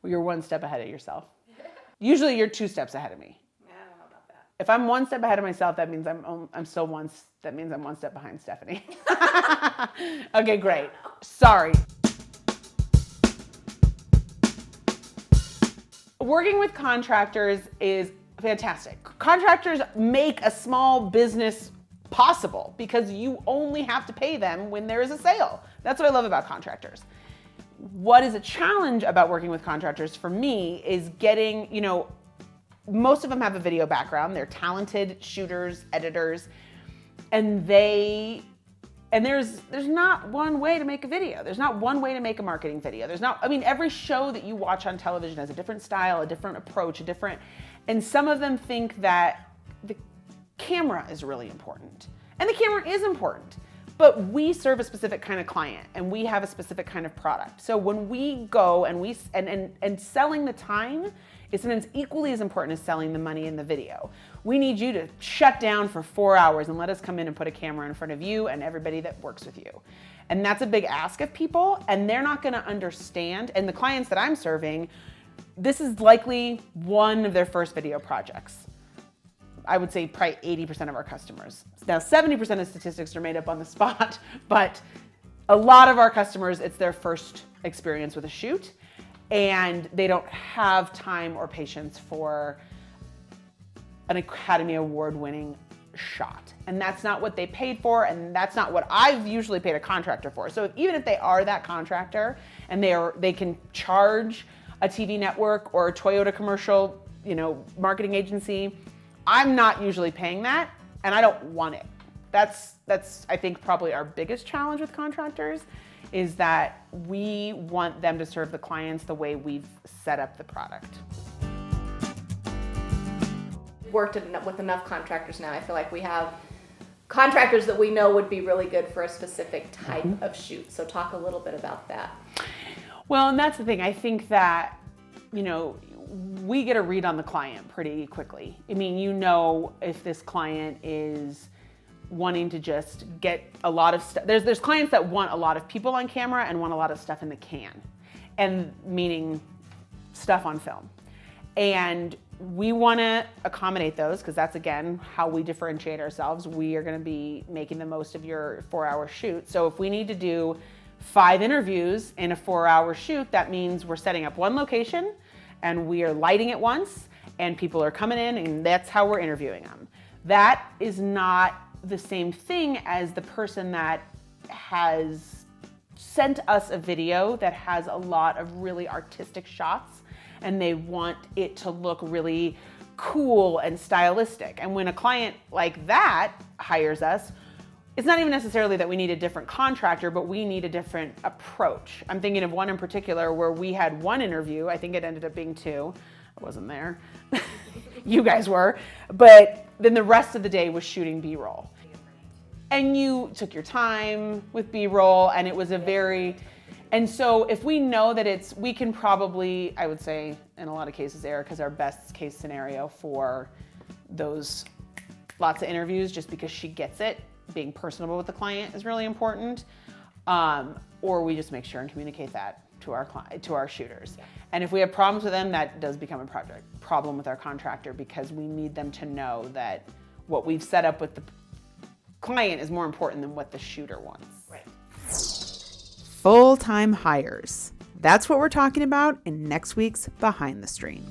you're one step ahead of yourself. Usually you're 2 steps ahead of me. I don't know about that. If I'm 1 step ahead of myself, that means that means I'm 1 step behind Stephanie. Okay, great. Sorry. Working with contractors is fantastic. Contractors make a small business possible because you only have to pay them when there is a sale. That's what I love about contractors. What is a challenge about working with contractors for me is getting, most of them have a video background. They're talented shooters, editors, and there's not one way to make a video. There's not one way to make a marketing video. Every show that you watch on television has a different style, a different approach, and some of them think that the camera is really important. And the camera is important, but we serve a specific kind of client and we have a specific kind of product. So when we go and selling the time is sometimes equally as important as selling the money in the video. We need you to shut down for 4 hours and let us come in and put a camera in front of you and everybody that works with you. And that's a big ask of people, and they're not gonna understand. And the clients that I'm serving, this is likely one of their first video projects. I would say probably 80% of our customers. Now 70% of statistics are made up on the spot, but a lot of our customers, it's their first experience with a shoot, and they don't have time or patience for an Academy Award winning shot. And that's not what they paid for, and that's not what I've usually paid a contractor for. So even if they are that contractor and they can charge a TV network or a Toyota commercial, marketing agency, I'm not usually paying that, and I don't want it. That's I think probably our biggest challenge with contractors, is that we want them to serve the clients the way we've set up the product. Worked with enough contractors now. I feel like we have contractors that we know would be really good for a specific type of shoot. So talk a little bit about that. Well, and that's the thing. I think that, we get a read on the client pretty quickly. If this client is wanting to just get a lot of stuff. There's clients that want a lot of people on camera and want a lot of stuff in the can, and meaning stuff on film. And we want to accommodate those because that's, again, how we differentiate ourselves. We are going to be making the most of your 4-hour shoot. So if we need to do 5 interviews in a 4-hour shoot, that means we're setting up one location and we are lighting it once and people are coming in, and that's how we're interviewing them. That is not the same thing as the person that has sent us a video that has a lot of really artistic shots and they want it to look really cool and stylistic. And when a client like that hires us, it's not even necessarily that we need a different contractor, but we need a different approach. I'm thinking of one in particular where we had one interview. I think it ended up being 2. I wasn't there. You guys were. But then the rest of the day was shooting B-roll. And you took your time with B-roll, and it was and so if we know that we can probably, I would say in a lot of cases, Erica's our best case scenario for those lots of interviews, just because she gets it. Being personable with the client is really important. Or we just make sure and communicate that to our shooters. Yeah. And if we have problems with them, that does become a problem with our contractor, because we need them to know that what we've set up with the client is more important than what the shooter wants. Right. Full-time hires. That's what we're talking about in next week's Behind the Stream.